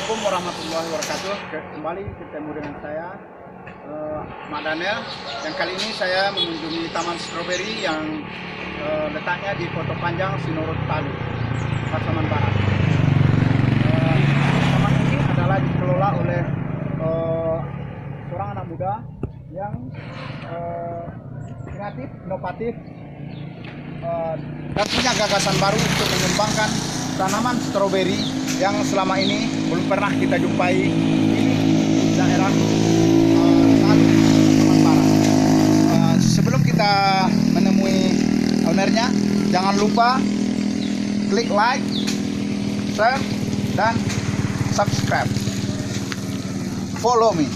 Assalamualaikum warahmatullahi wabarakatuh. Kembali ketemu dengan saya, Mak Daniel. Dan kali ini saya mengunjungi Taman Stroberi yang letaknya di Kota Panjang, Sinorot Talu, Pasaman Barat. Taman ini adalah dikelola oleh seorang anak muda yang kreatif, inovatif, dan punya gagasan baru untuk mengembangkan tanaman stroberi yang selama ini belum pernah kita jumpai di daerah Talu, Pasaman Barat. Sebelum kita menemui ownernya, jangan lupa klik like, share, dan subscribe. Follow me.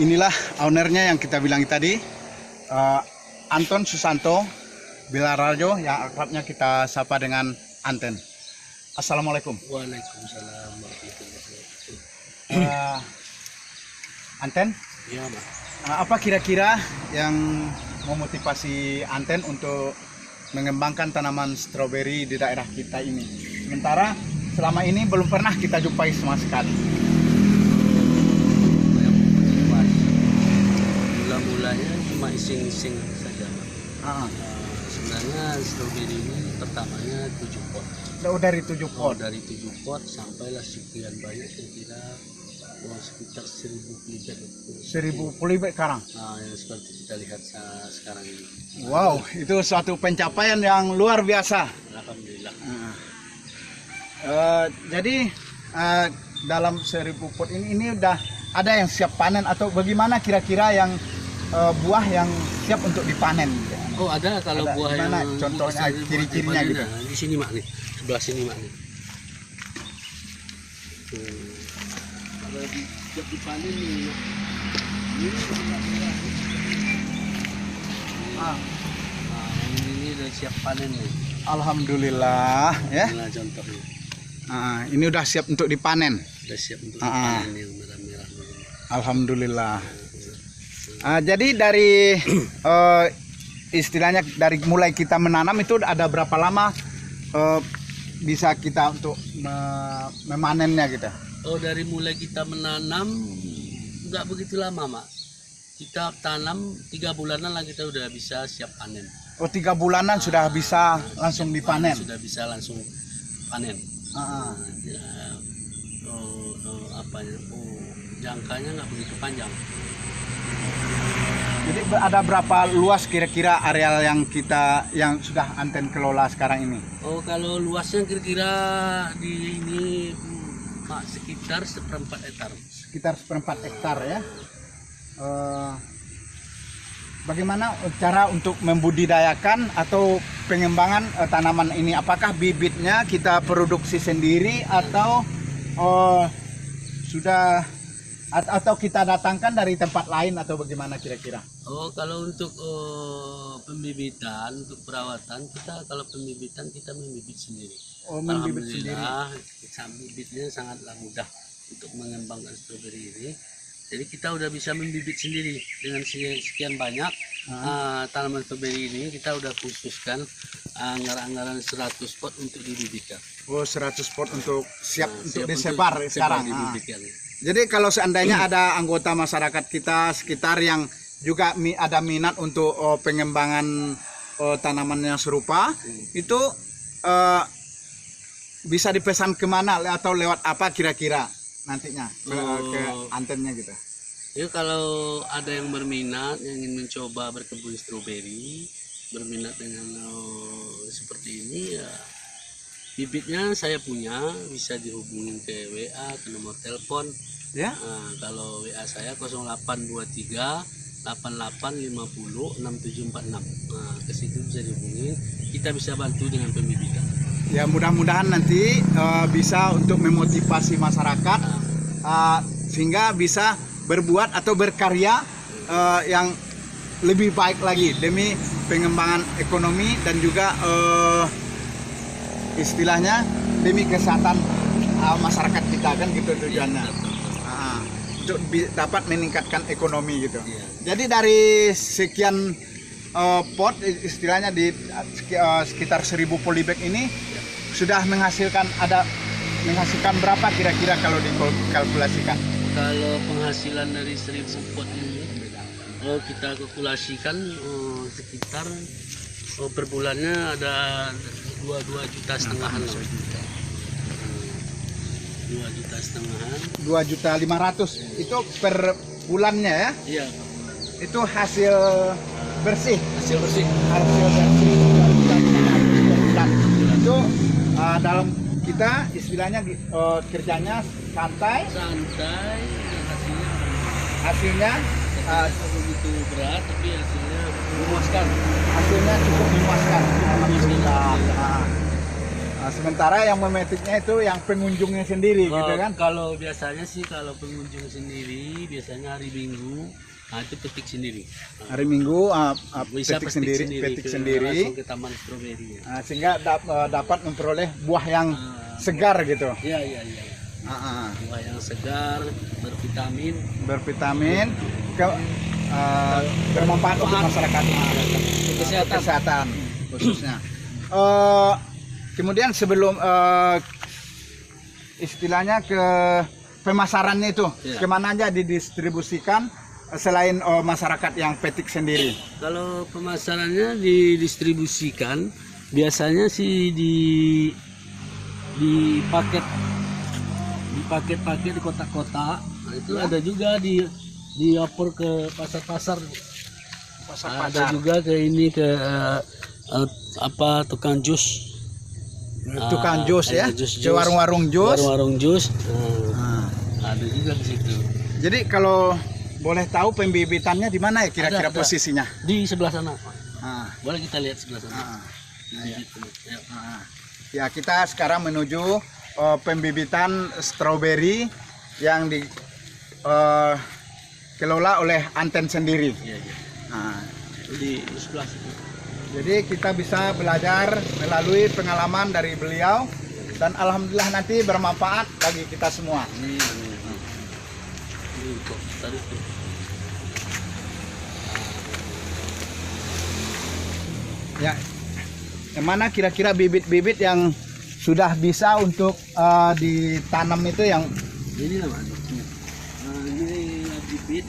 Inilah ownernya yang kita bilang tadi, Anton Susanto Bilarajo, yang akrabnya kita sapa dengan Anten. Assalamualaikum. Waalaikumsalam warahmatullahi wabarakatuh. Anten, Ya, Mas. apa kira-kira yang memotivasi Anten untuk mengembangkan tanaman stroberi di daerah kita ini? Sementara selama ini belum pernah kita jumpai sama sekali. Mula-mulanya cuma iseng-iseng saja, Mas. Sebenarnya stroberi ini pertamanya 7 pot. Dari 7 pot. Dari 7 pot sampailah sekian banyak, kira-kira sekitar 1000 pelibet. 1000 pelibet karang. Nah, yang seperti kita lihat sekarang ini. Wow, itu suatu pencapaian yang luar biasa. Alhamdulillah. Jadi dalam 1000 pot ini udah ada yang siap panen atau bagaimana kira-kira yang buah yang siap untuk dipanen? Oh, ada kalau Ada. buah Gimana yang contohnya, buah ciri-cirinya dipanen, gitu? nah, di sini, Mak, nih. Sebelah sini, Mak, nih. Kalau siap dipanen nih. Nah, ini udah siap panen nih. Alhamdulillah ya. Inilah contohnya. Ini udah siap untuk dipanen. Udah siap untuk dipanen yang merah-merah. Alhamdulillah. Jadi dari istilahnya dari mulai kita menanam itu ada berapa lama bisa kita untuk memanennya gitu? Oh, dari mulai kita menanam nggak begitu lama, Mak. Kita tanam 3 bulanan lah kita udah bisa siap panen. Oh, 3 bulanan sudah bisa langsung dipanen? Sudah bisa langsung panen. Jangkanya nggak begitu panjang. Jadi ada berapa luas kira-kira areal yang sudah Anten kelola sekarang ini? Oh, kalau luasnya kira-kira di ini Mak, sekitar 1/4 hektar. Sekitar 1/4 hektar ya. Bagaimana cara untuk membudidayakan atau pengembangan tanaman ini? Apakah bibitnya kita produksi sendiri atau sudah atau kita datangkan dari tempat lain atau bagaimana kira-kira? Oh, kalau untuk pembibitan, untuk perawatan kalau pembibitan kita membibit sendiri. Oh, membibit sendiri. Alhamdulillah, bibitnya sangatlah mudah untuk mengembangkan stroberi ini. Jadi kita udah bisa membibit sendiri dengan sekian banyak tanaman stroberi ini. Kita udah khususkan anggaran 100 pot untuk dibibitkan. Oh, 100 pot untuk siap Nah, untuk siap disebar untuk sekarang. dibibitkan. Jadi kalau seandainya ada anggota masyarakat kita sekitar yang juga ada minat untuk pengembangan tanaman yang serupa, itu bisa dipesan kemana atau lewat apa kira-kira nantinya ke antennya gitu? Ya, kalau ada yang berminat, yang ingin mencoba berkebun stroberi, berminat dengan seperti ini, ya bibitnya saya punya, bisa dihubungin ke WA, ke nomor telepon. Ya. Nah, kalau WA saya 0823 8850 6746. Nah, ke situ bisa dihubungi, kita bisa bantu dengan pembibitan. Ya, mudah-mudahan nanti bisa untuk memotivasi masyarakat sehingga bisa berbuat atau berkarya yang lebih baik lagi demi pengembangan ekonomi dan juga istilahnya demi kesehatan masyarakat kita, kan gitu tujuannya. Untuk dapat meningkatkan ekonomi gitu. Jadi dari sekian pot istilahnya di sekitar 1000 polybag ini sudah menghasilkan berapa kira-kira kalau dikalkulasikan? Kalau penghasilan dari 1000 pot ini, kalau kita kalkulasikan sekitar per bulannya ada 2,5 juta setengahan. 2.500.000 itu per bulannya ya? Iya. Itu hasil bersih. Hasil bersih. Hasil bersih 2.500.000 per bulan. Itu dalam kita istilahnya kerjanya santai. Hasilnya begitu berat, tapi hasilnya memuaskan. Hasilnya cukup memuaskan. Sementara yang memetiknya itu yang pengunjungnya sendiri gitu kan? Kalau biasanya sih kalau pengunjung sendiri biasanya hari Minggu, itu petik sendiri. Hari Minggu bisa petik sendiri langsung ke taman stroberi. Ya. Sehingga dapat memperoleh buah yang segar gitu. Iya. Buah yang segar, bervitamin, bermanfaat untuk masyarakat, kesehatan khususnya. Kemudian sebelum istilahnya ke pemasarannya itu, kemana aja didistribusikan selain masyarakat yang petik sendiri? Kalau pemasarannya didistribusikan biasanya sih di paket di kota-kota. Nah, itu ada juga diopor ke pasar-pasar. Ada juga ke ini ke tukang jus. Tukang jus ya, ke warung-warung jus. Ada juga di situ. Jadi kalau boleh tahu pembibitannya di mana ya kira-kira posisinya? Di sebelah sana. Boleh kita lihat sebelah sana. Ya, kita sekarang menuju pembibitan stroberi yang dikelola oleh Anten sendiri. Di sebelah situ. Jadi kita bisa belajar melalui pengalaman dari beliau dan alhamdulillah nanti bermanfaat bagi kita semua. Ya, yang mana kira-kira bibit-bibit yang sudah bisa untuk ditanam itu yang ini lah, Mas. Ini bibit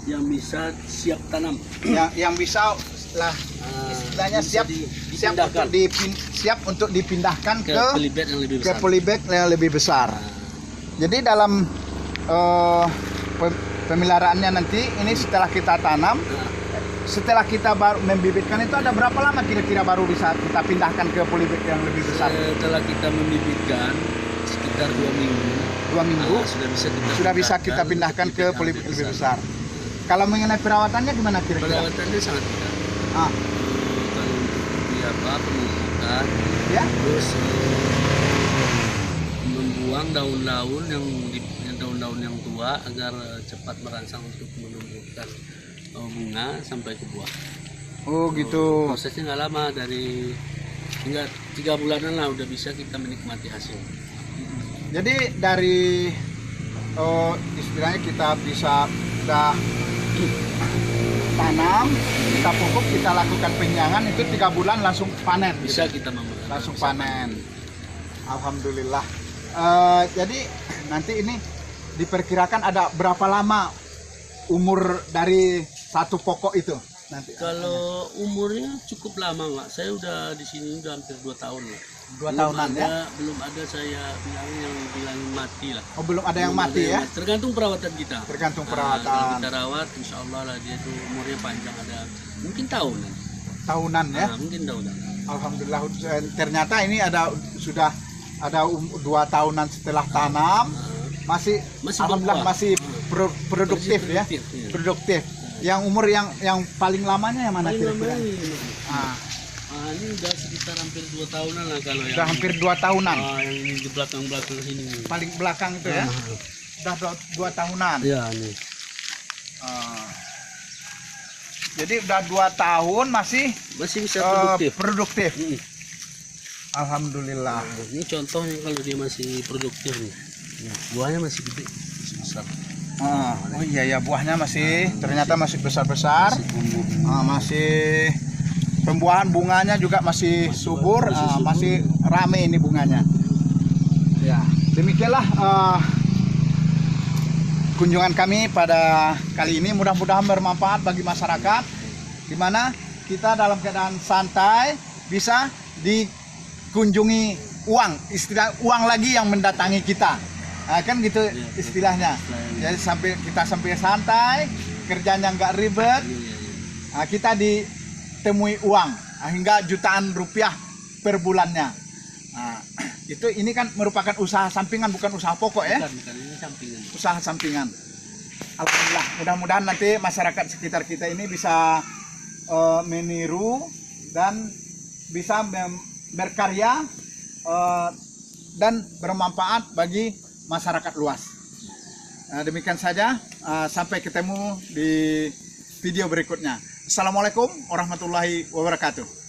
yang bisa siap tanam. Yang bisa lah istilahnya siap untuk dipindahkan ke polybag yang lebih besar. Jadi dalam pemeliharaannya nanti ini setelah kita tanam, setelah kita baru membibitkan itu ada berapa lama kira-kira baru bisa kita pindahkan ke polybag yang lebih besar? Setelah kita membibitkan sekitar 2 minggu. 2 minggu sudah bisa kita pindahkan ke polybag lebih besar. Kalau mengenai perawatannya gimana kira-kira? Perawatannya sangat mudah. Kalau untuk pemupukan, terus membuang daun-daun yang tua agar cepat merangsang untuk menumbuhkan bunga sampai ke buah. Oh gitu. Prosesnya nggak lama, dari hingga 3 bulanan lah udah bisa kita menikmati hasil. Jadi dari istilahnya kita bisa tanam, kita pupuk, kita lakukan penyiangan, itu 3 bulan langsung panen. Bisa kita memegang. Langsung panen. Alhamdulillah. Jadi nanti ini diperkirakan ada berapa lama umur dari satu pokok itu nanti? Kalau umurnya cukup lama, Pak. Saya udah di sini udah hampir 2 tahun lah. 2 tahunan ya? Belum ada saya bilang mati lah. Oh, belum ada yang Belum mati ya? Tergantung perawatan kita. Tergantung Kalau perawatan. kita rawat, insya Allah lah dia tuh umurnya panjang, ada mungkin tahunan. Tahunan ya? Mungkin tahunan. Alhamdulillah, ternyata ini sudah ada 2 tahunan setelah tanam, masih alhamdulillah berbuah. masih produktif ya, Iya. produktif. Yang umur yang paling lamanya yang mana Paling lama kira-kira? ini. Ah, Ini udah sekitar hampir 2 tahunan lah kalau yang. sudah hampir 2 tahunan. Yang ini di belakang sini. Paling belakang itu ya, sudah 2 tahunan. Iya nih. Jadi udah 2 tahun masih Masih bisa produktif. produktif. Mm. Alhamdulillah. Ini contohnya kalau dia masih produktif nih. Buahnya masih gede, masih besar. Oh iya ya, buahnya masih ternyata masih besar-besar. Masih tumbuh. Masih pembuahan bunganya juga masih subur, masih rame ini bunganya. Ya, demikianlah kunjungan kami pada kali ini, mudah-mudahan bermanfaat bagi masyarakat, di mana kita dalam keadaan santai bisa dikunjungi uang, istilah uang lagi yang mendatangi kita. Kan gitu istilahnya. Jadi kita sampai santai, kerjanya nggak ribet, kita ditemui uang hingga jutaan rupiah per bulannya. Ini kan merupakan usaha sampingan, bukan usaha pokok ya. Bukan, ini sampingan. Usaha sampingan. Alhamdulillah, mudah-mudahan nanti masyarakat sekitar kita ini bisa meniru dan bisa berkarya dan bermanfaat bagi masyarakat luas. Demikian saja, sampai ketemu di video berikutnya. Assalamualaikum warahmatullahi wabarakatuh.